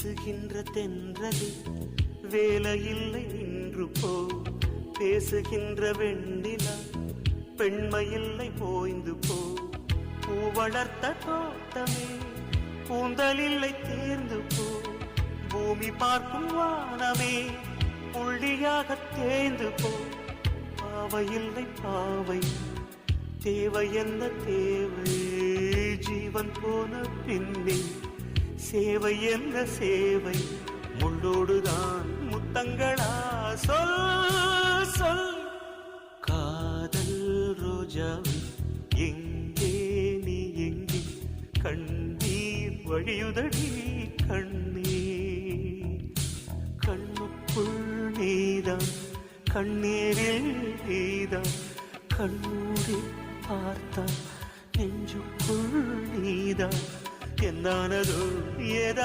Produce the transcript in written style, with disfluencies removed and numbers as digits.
வீசுகின்ற தென்றலே வேலையில்லை நின்று போ, பேசுகின்ற வெண்ணிலா பெண்மையில்லை போய்ந்து போ, பூ வளர்த்த தோட்டமே கூந்தலில்லை தேர்ந்து போ, பூமி பார்க்கும் வானமே புள்ளியாக தேய்ந்து போ, பாவையில்லை பாவை தேவை என்ன தேவை, ஜீவன் போன பின்னே சேவை என்ன சேவை, முள்ளோடுதான் முத்தங்களா சொல் சொல். காதல் ரோஜாவே எங்கே நீ எங்கே, கண்ணீர் வழியுதடி கண்ணே, கண்ணுக்குள் நீதான் கண்ணீரில் நீதான், கண்ணூரி பார்த்தான் நெஞ்சுக்குள் நீதான், என்னானதோ ஏதா